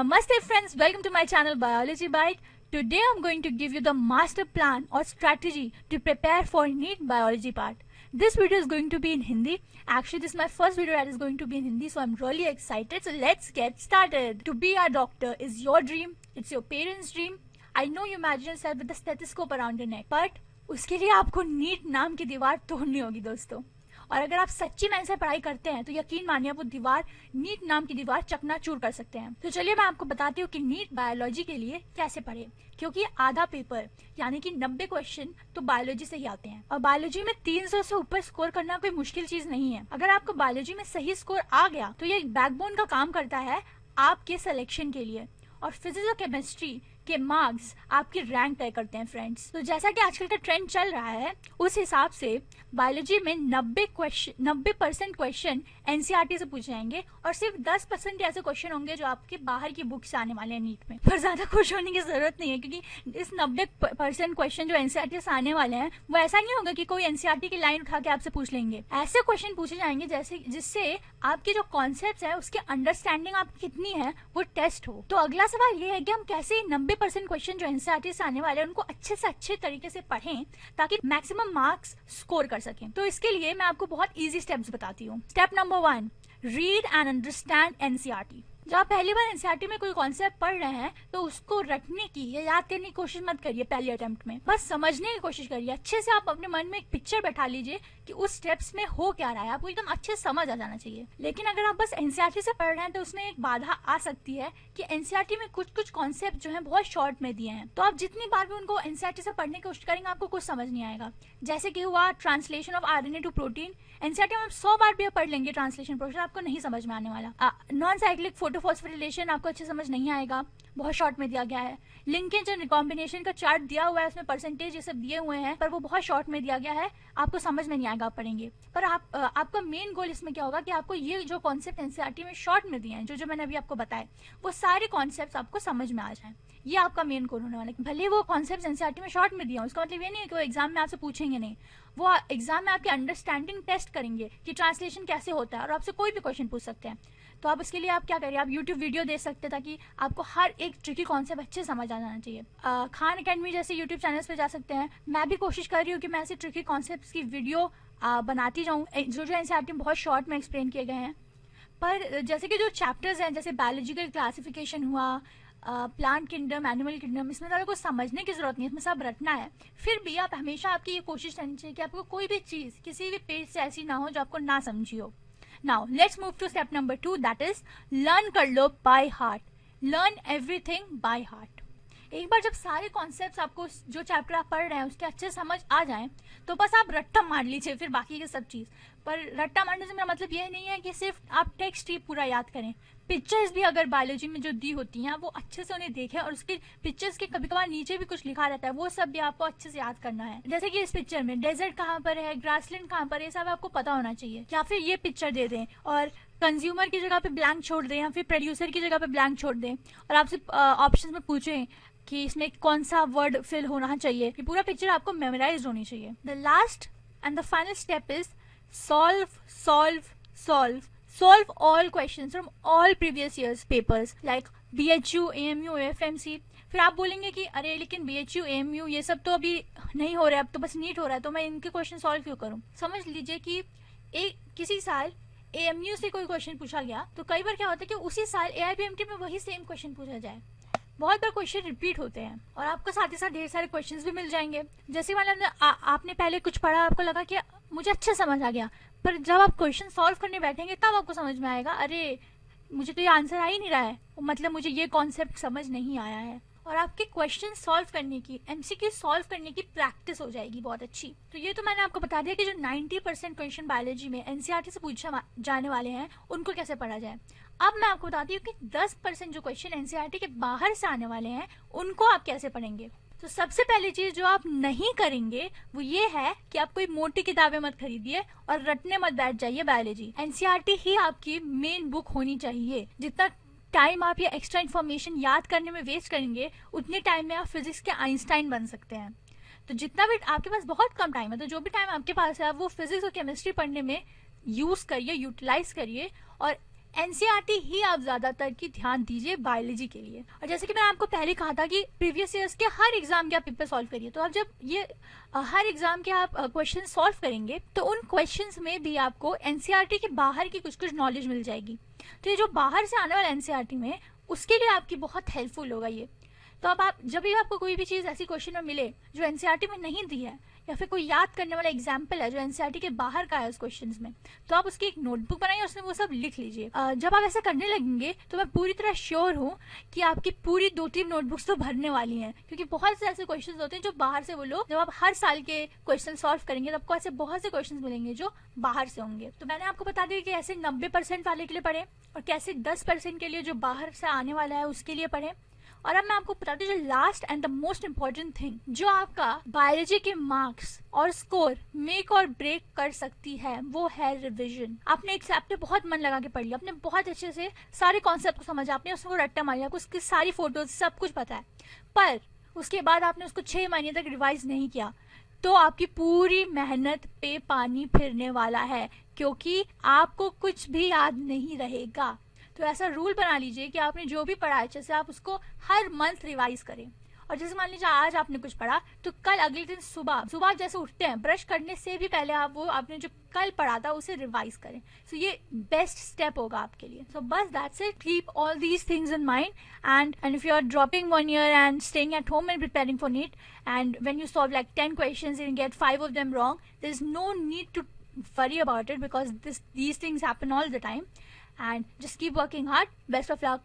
Namaste friends, welcome to my channel Biology Bite. Today I'm going to give you the master plan or strategy to prepare for NEET biology part. This video is going to be in Hindi. Actually, this is my first video that is going to be in Hindi, so I'm really excited. So let's get started. To be a doctor is your dream. It's your parents' dream. I know you imagine yourself with a stethoscope around your neck, but उसके लिए आपको NEET नाम की दीवार तोड़नी होगी दोस्तों. और अगर आप सच्ची मन से पढ़ाई करते हैं तो यकीन मानिए वो दीवार NEET नाम की दीवार चकनाचूर कर सकते हैं. तो चलिए मैं आपको बताती हूँ कि NEET बायोलॉजी के लिए कैसे पढ़े, क्योंकि आधा पेपर यानी कि 90 क्वेश्चन तो बायोलॉजी से ही आते हैं. और बायोलॉजी में 300 से ऊपर स्कोर करना कोई मुश्किल चीज नहीं है. अगर आपको बायोलॉजी में सही स्कोर आ गया तो ये बैकबोन का काम करता है आपके सिलेक्शन के लिए. और फिजिक्स और केमिस्ट्री के मार्क्स आपकी रैंक तय करते हैं फ्रेंड्स. तो जैसा कि आजकल का ट्रेंड चल रहा है उस हिसाब से बायोलॉजी में 90% क्वेश्चन एनसीईआरटी से पूछे जाएंगे और सिर्फ 10% ऐसे क्वेश्चन होंगे जो आपके बाहर की बुक से आने वाले हैं नीट में. पर ज्यादा खुश होने की जरूरत नहीं है, क्योंकि इस 90% क्वेश्चन जो एनसीईआरटी से आने वाले हैं वो ऐसा नहीं होगा कि कोई एनसीईआरटी की लाइन उठा के आपसे पूछ लेंगे. ऐसे क्वेश्चन पूछे जाएंगे जैसे जिससे आपके जो कॉन्सेप्ट है उसके अंडरस्टैंडिंग आपकी कितनी है वो टेस्ट हो. तो अगला सवाल ये है कि हम कैसे 90% क्वेश्चन जो एनसीईआरटी से आने वाले हैं उनको अच्छे से अच्छे तरीके से पढ़ें ताकि मैक्सिमम मार्क्स स्कोर कर सकें. तो इसके लिए मैं आपको बहुत इजी स्टेप्स बताती हूँ. Step number 1, read and understand NCERT. जब आप पहली बार एनसीईआरटी में कोई कॉन्सेप्ट पढ़ रहे हैं तो उसको रटने की या याद करने की कोशिश मत करिए पहले अटेम्प्ट में, बस समझने की कोशिश करिए. अच्छे से आप अपने मन में एक पिक्चर बैठा लीजिए कि उस स्टेप्स में हो क्या रहा है, आपको एकदम अच्छे से समझ आ जाना चाहिए. लेकिन अगर आप बस एनसीईआरटी से पढ़ रहे हैं तो उसमें एक बाधा आ सकती है कि एनसीईआरटी में कुछ कॉन्सेप्ट जो है बहुत शॉर्ट में दिए हैं, तो आप जितनी बार भी उनको एनसीईआरटी से पढ़ने की कोशिश करेंगे आपको कुछ समझ नहीं आएगा. जैसे कि हुआ translation of RNA to protein, NCERT में 100 बार भी आप पढ़ लेंगे ट्रांसलेशन प्रोसेस, आपको नहीं समझ में आने वाला. नॉन साइक्लिक फोटोफॉस्फोरिलेशन आपको अच्छे समझ नहीं आएगा, बहुत शॉर्ट में दिया गया है. लिंकेज एंड रिकॉम्बिनेशन का चार्ट दिया हुआ है, उसमें परसेंटेज ये सब दिए हुए हैं, पर वो बहुत शॉर्ट में दिया गया है, आपको समझ में नहीं आएगा आप पढ़ेंगे. पर आपका मेन गोल इसमें क्या होगा कि आपको ये जो कॉन्सेप्ट एनसीईआरटी में शॉर्ट में दिए हैं, जो मैंने अभी आपको बताए, वो सारे कॉन्सेप्ट आपको समझ में आ जाए. ये आपका मेन गोल होने वाला है. भले वो कॉन्सेप्ट एनसीईआरटी में शॉर्ट में दिया, उसका मतलब ये नहीं है कि वो एग्जाम में आपसे पूछेंगे नहीं. वो एग्जाम में आपकी अंडरस्टैंडिंग टेस्ट करेंगे कि ट्रांसलेशन कैसे होता है, और आपसे कोई भी क्वेश्चन पूछ सकते हैं. तो आप उसके लिए आप क्या करिए, आप यूट्यूब वीडियो देख सकते हैं ताकि आपको हर एक ट्रिकी कॉन्सेप्ट अच्छे समझ आ जाना चाहिए. खान अकेडमी जैसे यूट्यूब चैनल्स पे जा सकते हैं. मैं भी कोशिश कर रही हूँ कि मैं ऐसे ट्रिकी कॉन्सेप्ट्स की वीडियो बनाती जाऊँ जो एनसीईआरटी में बहुत शॉर्ट में एक्सप्लेन किए गए हैं. पर जैसे कि जो चैप्टर्स हैं, जैसे बायोलॉजिकल क्लासिफिकेशन हुआ, प्लांट किंगडम, एनिमल किंगडम, इसमें ज़्यादा कुछ समझने की जरूरत नहीं है, इसमें सब रटना है. फिर भी आप हमेशा आपकी ये कोशिश करनी चाहिए कि आपको कोई भी चीज़ किसी भी पेज से ऐसी ना हो जो आपको ना समझी हो. Now let's move to step number 2, that is learn कर लो by heart. Learn everything by heart. एक बार जब सारे कॉन्सेप्ट्स आपको जो चैप्टर आप पढ़ रहे हैं उसके अच्छे समझ आ जाएं तो बस आप रट्टा मार लीजिए फिर बाकी के सब चीज़. पर रट्टा मारने से मेरा मतलब यह नहीं है कि सिर्फ आप टेक्स्ट ही पूरा याद करें. पिक्चर्स भी अगर बायोलॉजी में जो दी होती हैं वो अच्छे से उन्हें देखें, और उसके पिक्चर्स के कभी कभार नीचे भी कुछ लिखा रहता है, वो सब भी आपको अच्छे से याद करना है. जैसे कि इस पिक्चर में डेजर्ट कहाँ पर है, ग्रासलैंड कहाँ पर है, ये सब आपको पता होना चाहिए. या फिर ये पिक्चर दे दें और कंज्यूमर की जगह पे ब्लैंक छोड़ दें, या फिर प्रोड्यूसर की जगह पे ब्लैंक छोड़ दें, और आपसे ऑप्शन में पूछें कि इसमें कौन सा वर्ड फिल होना चाहिए. ये पूरा पिक्चर आपको मेमोराइज होनी चाहिए. The last and the final step is solve all questions from all previous years papers like BHU, AMU, AFMC. फिर आप बोलेंगे कि अरे लेकिन BHU, AMU ये सब तो अभी नहीं हो रहा है, अब तो बस नीट हो रहा है, तो मैं इनके क्वेश्चन सॉल्व क्यों करूं. समझ लीजिए कि किसी साल AMU से कोई क्वेश्चन पूछा गया तो कई बार क्या होता है कि उसी साल AIPMT में वही सेम क्वेश्चन पूछा जाए. बहुत बार क्वेश्चन रिपीट होते हैं और आपको साथ ही साथ ढेर सारे क्वेश्चंस भी मिल जाएंगे. जैसे मतलब आपने पहले कुछ पढ़ा, आपको लगा कि मुझे अच्छा समझ आ गया, पर जब आप क्वेश्चन सॉल्व करने बैठेंगे तब आपको समझ में आएगा अरे मुझे तो ये आंसर आ ही नहीं रहा है, मतलब मुझे ये कॉन्सेप्ट समझ नहीं आया है. और आपके क्वेश्चन सॉल्व करने की, एमसीक्यू सॉल्व करने की प्रैक्टिस हो जाएगी बहुत अच्छी. तो ये तो मैंने आपको बता दिया कि जो 90% क्वेश्चन बायोलॉजी में एनसीईआरटी से पूछे जाने वाले हैं उनको कैसे पढ़ा जाए. अब मैं आपको बताती हूँ कि 10% जो क्वेश्चन एनसीईआरटी के बाहर से आने वाले हैं उनको आप कैसे पढ़ेंगे. तो सबसे पहली चीज जो आप नहीं करेंगे वो ये है कि आप कोई मोटी किताबें मत खरीदिए और रटने मत बैठ जाइए बायोलॉजी. एनसीईआरटी ही आपकी मेन बुक होनी चाहिए. जितना टाइम आप ये एक्स्ट्रा इन्फॉर्मेशन याद करने में वेस्ट करेंगे उतने टाइम में आप फिजिक्स के आइंस्टाइन बन सकते हैं. तो जितना भी आपके पास बहुत कम टाइम है, तो जो भी टाइम आपके पास है वो फिजिक्स और केमिस्ट्री पढ़ने में यूज करिए, यूटिलाइज करिए, और एनसीईआरटी ही आप ज्यादातर की ध्यान दीजिए बायोलॉजी के लिए। और जैसे कि मैंने आपको पहले कहा था कि प्रीवियस ईयर्स के हर एग्जाम के आप पेपर सॉल्व करिए, तो आप जब ये हर एग्जाम के आप क्वेश्चन सॉल्व करेंगे तो उन क्वेश्चंस में भी आपको एनसीईआरटी के बाहर की कुछ कुछ नॉलेज मिल जाएगी। तो ये जो बाहर से आने वाला एनसीईआरटी में, उसके लिए आपकी बहुत हेल्पफुल होगा ये। तो अब आप जब भी आपको कोई भी चीज़ ऐसी क्वेश्चन में मिले जो एनसीईआरटी में नहीं दी है, या फिर कोई याद करने वाला एग्जाम्पल है जो एनसीईआरटी के बाहर का है उस क्वेश्चंस में, तो आप उसकी एक नोटबुक बनाइए, उसमें वो सब लिख लीजिए। जब आप ऐसा करने लगेंगे तो मैं पूरी तरह श्योर हूँ कि आपकी पूरी 2-3 नोटबुक्स तो भरने वाली हैं, क्योंकि बहुत से ऐसे क्वेश्चन होते हैं जो बाहर से, वो लोग जब आप हर साल के क्वेश्चन सॉल्व करेंगे तो आपको ऐसे बहुत से क्वेश्चन मिलेंगे जो बाहर से होंगे। तो मैंने आपको बता दिया कि ऐसे 90% वाले के लिए पढ़े और कैसे 10% के लिए जो बाहर से आने वाला है उसके लिए पढ़े। और अब मैं आपको बताती हूँ जो last and the most important thing जो आपका बायोलॉजी के मार्क्स और स्कोर मेक और ब्रेक कर सकती है, वो है रिवीजन। आपने एक चैप्टर बहुत मन लगा के पढ़ लिया, आपने बहुत अच्छे से सारे कॉन्सेप्ट को समझा, आपने उसको रट्टा मारी, आपको उसकी सारी फोटोज सब कुछ पता है, पर उसके बाद आपने उसको 6 महीने तक रिवाइज नहीं किया, तो आपकी पूरी मेहनत पे पानी फिरने वाला है, क्योंकि आपको कुछ भी याद नहीं रहेगा। तो ऐसा रूल बना लीजिए कि आपने जो भी पढ़ा है जैसे आप उसको हर मंथ रिवाइज करें। और जैसे मान लीजिए आज आपने कुछ पढ़ा, तो कल अगले दिन सुबह जैसे उठते हैं, ब्रश करने से भी पहले आप वो आपने जो कल पढ़ा था उसे रिवाइज करें। सो ये बेस्ट स्टेप होगा आपके लिए। सो बस that's it, keep all these things in mind and if you are dropping 1 year and staying at home and preparing for NEET, and when you solve like 10 questions and get 5 of them wrong, there's no need to worry about it because these things happen all the time. And just keep working hard. Best of luck.